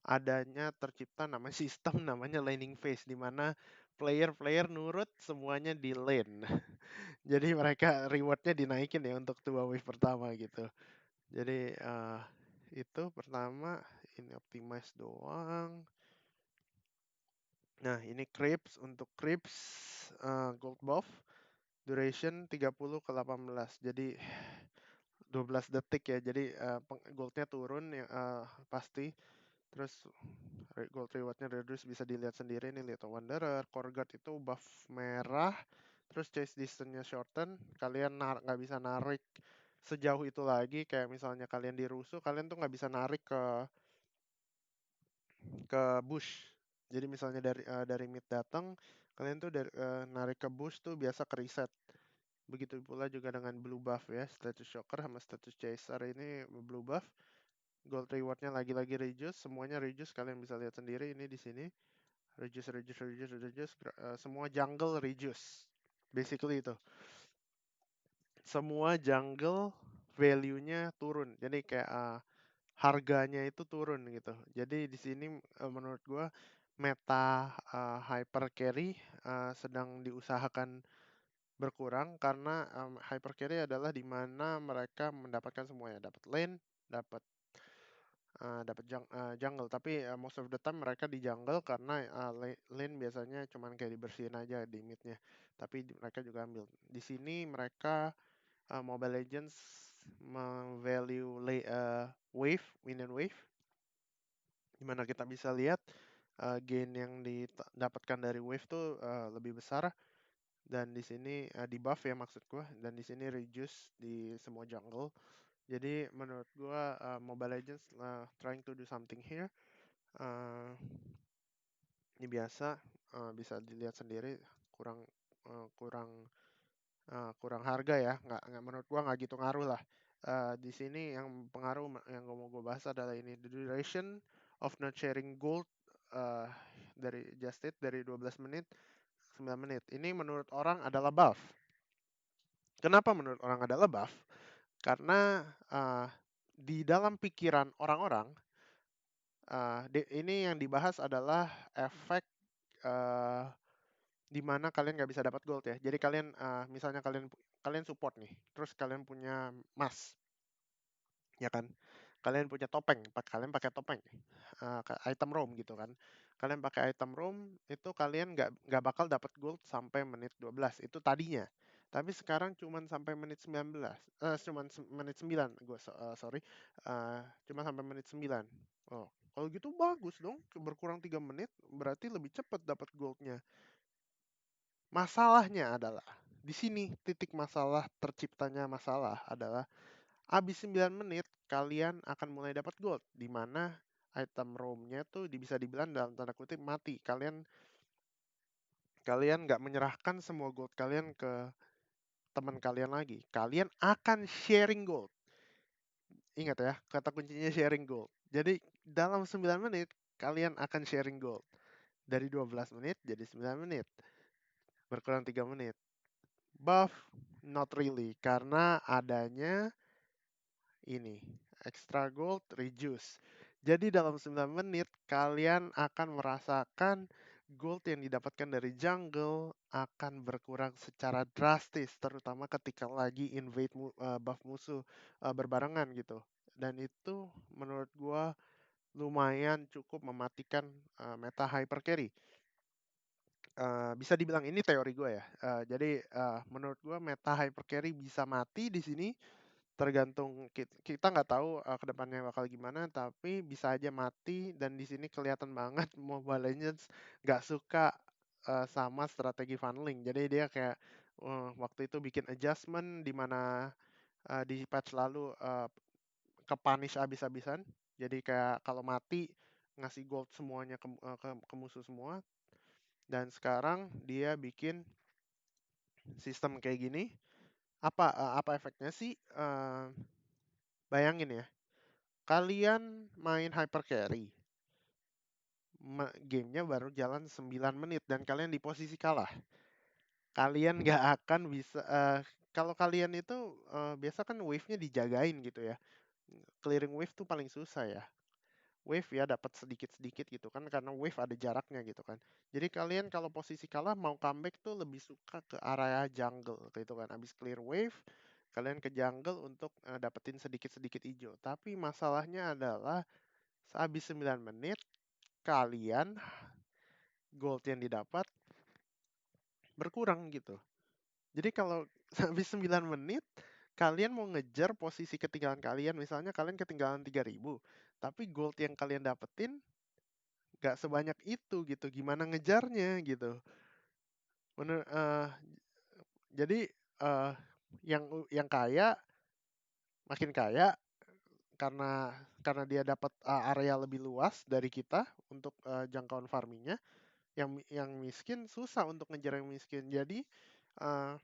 adanya tercipta nama sistem namanya laning phase di mana player-player nurut semuanya di lane. Jadi mereka rewardnya dinaikin ya untuk dua wave pertama gitu. Jadi itu pertama ini optimize doang. Nah ini creeps untuk creeps gold buff duration 30 ke 18. Jadi 12 detik ya. Jadi goldnya turun ya pasti. Terus gold rewardnya reduce bisa dilihat sendiri nih Little Wanderer. Core Guard itu buff merah. Terus chase distance-nya shorten. Kalian nggak bisa narik sejauh itu lagi. Kayak misalnya kalian di Rusuh, kalian tuh nggak bisa narik ke bush. Jadi misalnya dari mid datang, kalian tuh narik ke bush tuh biasa ke reset. Begitu pula juga dengan blue buff ya, status shocker sama status chaser ini blue buff. Gold rewardnya lagi-lagi reduce, semuanya reduce. Kalian bisa lihat sendiri ini di sini. Reduce, reduce, reduce, reduce. Semua jungle reduce. Basically itu. Semua jungle value-nya turun. Jadi kayak harganya itu turun gitu. Jadi di sini menurut gua meta hyper carry sedang diusahakan berkurang karena hyper carry adalah di mana mereka mendapatkan semuanya, dapat lane, dapat jungle, tapi most of the time mereka di jungle karena lane biasanya cuman kayak dibersihin aja di midnya, tapi mereka juga ambil. Di sini mereka Mobile Legends value wave, win and wave, dimana kita bisa lihat gain yang didapatkan dari wave tuh lebih besar dan di sini di buff ya maksud gua, dan di sini reduce di semua jungle. Jadi menurut gua Mobile Legends trying to do something here. Uh, ini biasa bisa dilihat sendiri kurang kurang kurang harga ya, nggak menurut gua nggak gitu ngaruh lah. Di sini yang pengaruh yang mau gue bahas adalah ini the duration of not sharing gold uh, dari just it dari 12 menit 9 menit. Ini menurut orang adalah buff. Kenapa menurut orang adalah buff? Karena di dalam pikiran orang-orang ini yang dibahas adalah efek uh, di mana kalian nggak bisa dapat gold ya. Jadi kalian misalnya kalian support nih, terus kalian punya emas, ya kan? Kalian punya topeng, kalian pakai topeng, item roam gitu kan? Kalian pakai item roam itu kalian nggak bakal dapat gold sampai menit 12 itu tadinya. Tapi sekarang cuman sampai menit 19, cuman menit 9, gue sorry, cuma sampai menit 9. Oh, kalau gitu bagus dong, berkurang 3 menit, berarti lebih cepat dapat goldnya. Masalahnya adalah di sini titik masalah terciptanya masalah adalah habis 9 menit kalian akan mulai dapat gold di mana item roamnya tuh bisa dibilang dalam tanda kutip mati. Kalian nggak menyerahkan semua gold kalian ke teman kalian lagi. Kalian akan sharing gold. Ingat ya, kata kuncinya sharing gold. Jadi dalam 9 menit kalian akan sharing gold. Dari 12 menit jadi 9 menit. Berkurang 3 menit. Buff, not really. Karena adanya ini, extra gold reduce. Jadi dalam 9 menit kalian akan merasakan gold yang didapatkan dari jungle akan berkurang secara drastis, terutama ketika lagi invade buff musuh berbarengan gitu. Dan itu menurut gua lumayan cukup mematikan meta hyper carry. bisa dibilang ini teori gue ya. Jadi menurut gue meta hyper carry bisa mati di sini, tergantung kita nggak tahu kedepannya bakal gimana, tapi bisa aja mati. Dan di sini kelihatan banget Mobile Legends nggak suka sama strategi funneling. Jadi dia kayak waktu itu bikin adjustment di mana di patch lalu ke punish abis-abisan. Jadi kayak kalau mati ngasih gold semuanya ke musuh semua. Dan sekarang dia bikin sistem kayak gini. Apa efeknya sih? Bayangin ya, kalian main hyper carry, gamenya baru jalan 9 menit dan kalian di posisi kalah. Kalian nggak akan bisa, kalau kalian itu biasa kan wave-nya dijagain gitu ya. Clearing wave tuh paling susah ya. Wave ya dapat sedikit-sedikit gitu kan, karena wave ada jaraknya gitu kan. Jadi kalian kalau posisi kalah mau comeback tuh lebih suka ke area jungle gitu kan. Abis clear wave, kalian ke jungle untuk dapetin sedikit-sedikit hijau. Tapi masalahnya adalah sehabis 9 menit kalian gold yang didapat berkurang gitu. Jadi kalau habis 9 menit kalian mau ngejar posisi ketinggalan kalian, misalnya kalian ketinggalan 3.000, tapi gold yang kalian dapetin gak sebanyak itu gitu. Gimana ngejarnya gitu. Menur jadi eh, yang kaya makin kaya karena dia dapat area lebih luas dari kita untuk jangkauan farmingnya. Yang miskin susah untuk ngejar yang miskin. Jadi eh,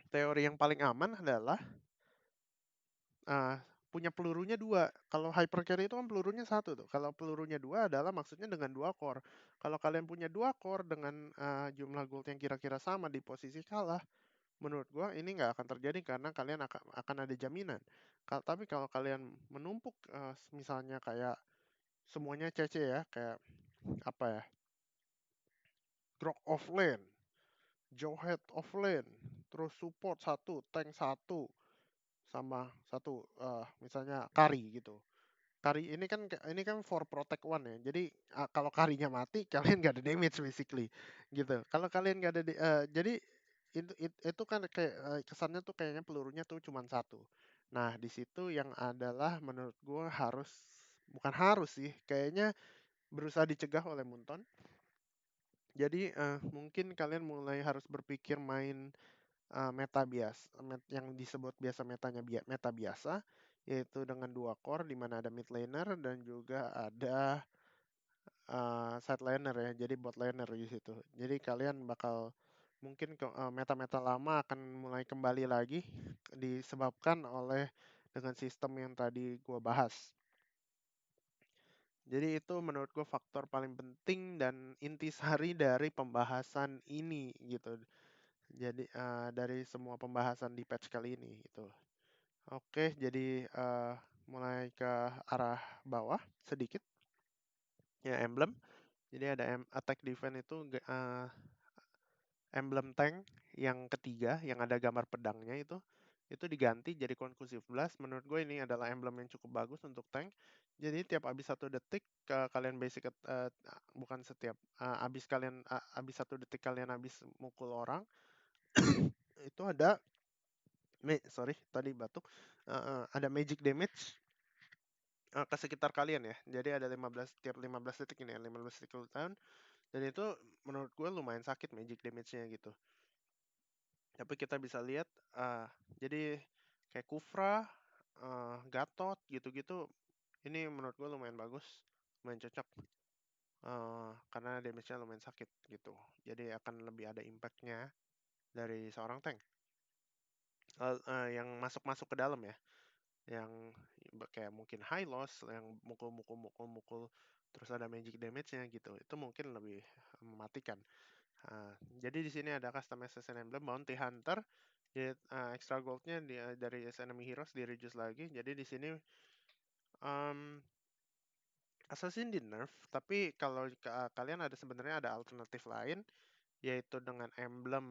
teori yang paling aman adalah eh, punya pelurunya dua. Kalau hyper carry itu kan pelurunya satu tuh. Kalau pelurunya dua adalah maksudnya dengan dua core. Kalau kalian punya dua core dengan jumlah gold yang kira-kira sama di posisi kalah, menurut gua ini nggak akan terjadi karena kalian akan ada jaminan. Tapi kalau kalian menumpuk misalnya kayak semuanya CC ya, kayak apa ya, Grok offlane, Jawhead offlane, terus support satu, tank satu, sama satu misalnya carry gitu. Carry ini kan for protect one ya. Jadi kalau carry-nya mati kalian nggak ada damage basically gitu. Kalau kalian nggak ada jadi itu kan kayak kesannya tuh kayaknya pelurunya tuh cuma satu. Nah, di situ yang adalah menurut gua bukan harus sih, kayaknya berusaha dicegah oleh Munton. Jadi mungkin kalian mulai harus berpikir main meta biasa, yang disebut biasa meta biasa, yaitu dengan dua core di mana ada mid laner dan juga ada side laner ya, jadi bot laner di situ. Jadi kalian bakal mungkin meta-meta lama akan mulai kembali lagi disebabkan oleh dengan sistem yang tadi gua bahas. Jadi itu menurut gue faktor paling penting dan intisari dari pembahasan ini gitu. Jadi dari semua pembahasan di patch kali ini gitu. Oke, jadi mulai ke arah bawah sedikit ya, emblem. Jadi ada attack defense itu emblem tank yang ketiga yang ada gambar pedangnya itu diganti jadi conclusive blast. Menurut gue ini adalah emblem yang cukup bagus untuk tank. Jadi tiap habis 1 detik kalian bukan setiap habis 1 detik kalian habis mukul orang itu ada sorry tadi batuk. Ada magic damage ke sekitar kalian ya. Jadi ada 15 tiap 15 detik ini ya, 15 detik cooldown. Dan itu menurut gue lumayan sakit magic damage-nya gitu. Tapi kita bisa lihat jadi kayak Kufra, Gatot gitu-gitu, ini menurut gue lumayan bagus, lumayan cocok. Karena damage-nya lumayan sakit gitu. Jadi akan lebih ada impact-nya dari seorang tank. Yang masuk-masuk ke dalam ya. Yang kayak mungkin high loss, yang mukul terus ada magic damage-nya gitu. Itu mungkin lebih mematikan. Jadi di sini ada customization emblem bounty hunter. Jadi extra goldnya dari enemy heroes di reduce lagi. Jadi di sini um, assassin di nerf, tapi kalau kalian sebenarnya ada alternatif lain, yaitu dengan emblem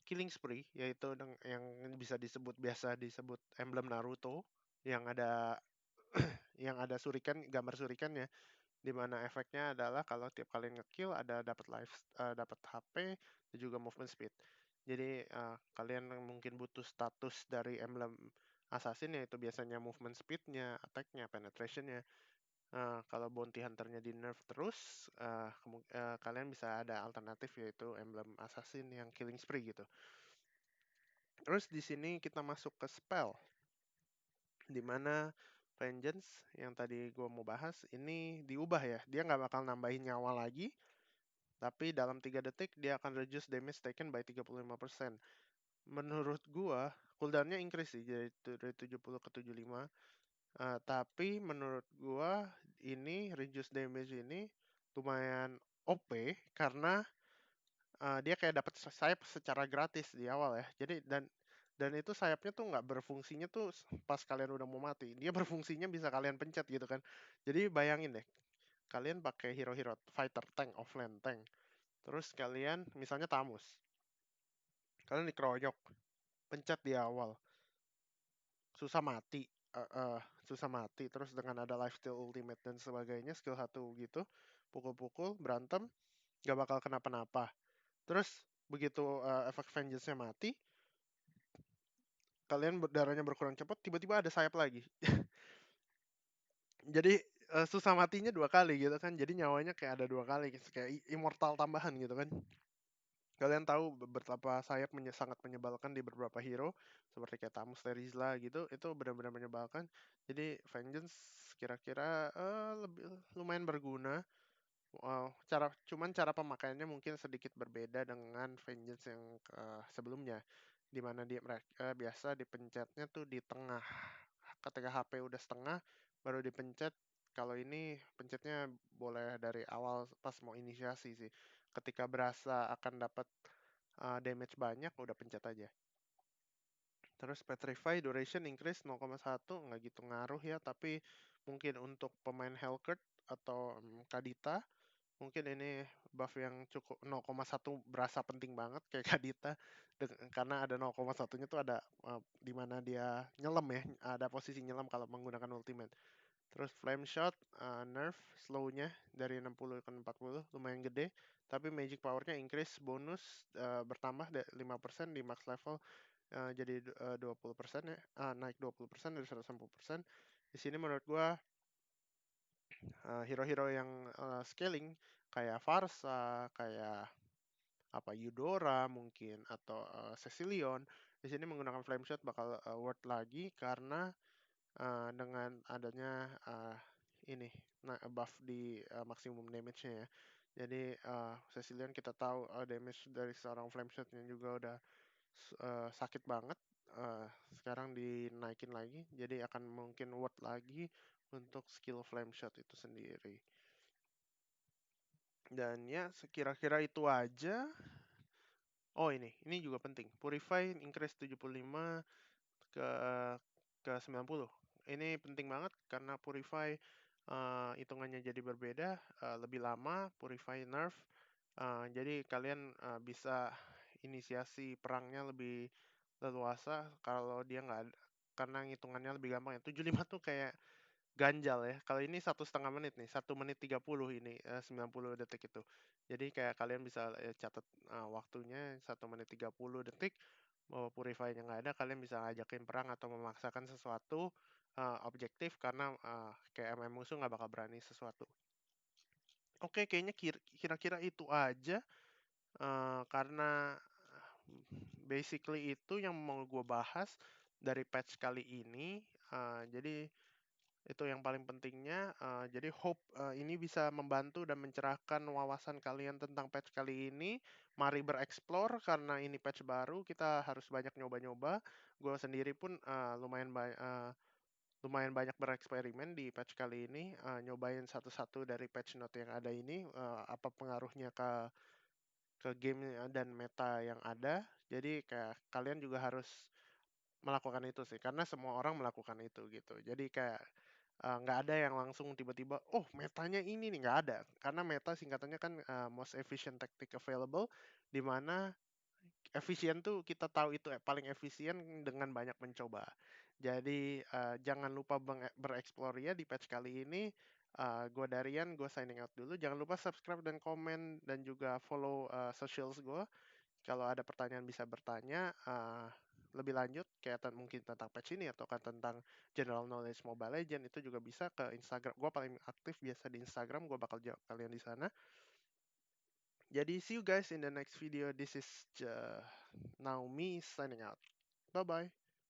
killing spree, yaitu yang biasa disebut emblem Naruto, yang ada yang ada gambar surikannya. di mana efeknya adalah kalau tiap kali nge-kill ada dapat HP dan juga movement speed. Jadi kalian yang mungkin butuh status dari emblem assassin yaitu biasanya movement speed-nya, attack-nya, penetration-nya. Kalau bounty hunter-nya di nerf terus, kalian bisa ada alternatif yaitu emblem assassin yang killing spree gitu. Terus di sini kita masuk ke spell, di mana Vengeance yang tadi gue mau bahas ini diubah ya. Dia nggak bakal nambahin nyawa lagi, tapi dalam 3 detik dia akan reduce damage taken by 35%. Menurut gua, cooldown-nya increase sih dari 70 ke 75. Tapi menurut gua ini reduce damage ini lumayan OP karena dia kayak dapat sayap secara gratis di awal ya. Jadi dan itu sayapnya tuh nggak berfungsinya tuh pas kalian udah mau mati. Dia berfungsinya bisa kalian pencet gitu kan. Jadi bayangin deh, kalian pakai hero-hero fighter tank, offline tank. Terus kalian misalnya Tamus. Kalian dikeroyok, pencet di awal. Susah mati. Susah mati. Terus dengan ada lifesteal ultimate dan sebagainya, skill 1 gitu. Pukul-pukul, berantem, gak bakal kenapa-napa. Terus begitu efek vengeance-nya mati, kalian darahnya berkurang cepat, tiba-tiba ada sayap lagi. Jadi susah matinya 2 kali gitu kan. Jadi nyawanya kayak ada 2 kali, kayak immortal tambahan gitu kan. Kalian tahu betapa sayap sangat menyebalkan di beberapa hero seperti kayak Tamus Terizla gitu, itu benar-benar menyebalkan. Jadi Vengeance kira-kira lebih lumayan berguna. Cuman cara pemakaiannya mungkin sedikit berbeda dengan Vengeance yang sebelumnya, di mana mereka biasa dipencetnya tuh di tengah. Ketika HP udah setengah baru dipencet. Kalau ini pencetnya boleh dari awal pas mau inisiasi sih. Ketika berasa akan dapat damage banyak udah pencet aja. Terus Petrify duration increase 0,1 nggak gitu ngaruh ya, tapi mungkin untuk pemain Hellcurt atau Kadita mungkin ini buff yang cukup 0,1 berasa penting banget kayak Kadita, karena ada 0,1-nya tuh ada di mana dia nyelam ya, ada posisi nyelam kalau menggunakan ultimate. Terus Flame Shot, nerf slow-nya dari 60 ke 40 lumayan gede, tapi magic power-nya increase bonus bertambah 5% di max level, jadi 20% ya, naik 20% dari 160%. Di sini menurut gua hero-hero yang scaling kayak Varsa, kayak apa Eudora mungkin atau Cecilion di sini menggunakan Flame Shot bakal worth lagi karena dengan adanya ini buff di maksimum damage-nya ya. Jadi Cecilion kita tahu damage dari seorang Flame Shot-nya juga udah sakit banget. Sekarang dinaikin lagi, jadi akan mungkin worth lagi untuk skill Flame Shot itu sendiri. Dan ya sekira-kira itu aja. Oh ini juga penting. Purify increase 75 ke 90. Ini penting banget karena Purify hitungannya jadi berbeda, lebih lama, Purify nerf. Jadi kalian bisa inisiasi perangnya lebih leluasa kalau dia nggak karena hitungannya lebih gampang ya. 75 tuh kayak ganjal ya. Kalau ini 1,5 menit nih, 1 menit 30 ini 90 detik itu. Jadi kayak kalian bisa catat waktunya 1 menit 30 detik. Bahwa purify-nya nggak ada, kalian bisa ngajakin perang atau memaksakan sesuatu objektif karena kayak musuh nggak bakal berani sesuatu. Oke, kayaknya kira-kira itu aja karena basically itu yang mau gue bahas dari patch kali ini. Jadi itu yang paling pentingnya. Jadi hope ini bisa membantu dan mencerahkan wawasan kalian tentang patch kali ini. Mari bereksplor karena ini patch baru, kita harus banyak nyoba-nyoba. Gue sendiri pun lumayan banyak bereksperimen di patch kali ini, nyobain satu-satu dari patch note yang ada ini, apa pengaruhnya ke game dan meta yang ada. Jadi kayak kalian juga harus melakukan itu sih, karena semua orang melakukan itu gitu. Jadi kayak nggak ada yang langsung tiba-tiba, oh metanya ini nih, nggak ada. Karena meta singkatannya kan most efficient tactic available, di mana efisien tuh kita tahu itu paling efisien dengan banyak mencoba. Jadi jangan lupa bereksplor ya di patch kali ini. Gue Darian, gue signing out dulu. Jangan lupa subscribe dan komen dan juga follow socials gue. Kalau ada pertanyaan bisa bertanya lebih lanjut kayak mungkin tentang patch ini atau kan tentang general knowledge Mobile Legend itu juga bisa ke Instagram. Gue paling aktif biasa di Instagram, gue bakal jawab kalian di sana. Jadi see you guys in the next video. This is Naomi signing out. Bye bye.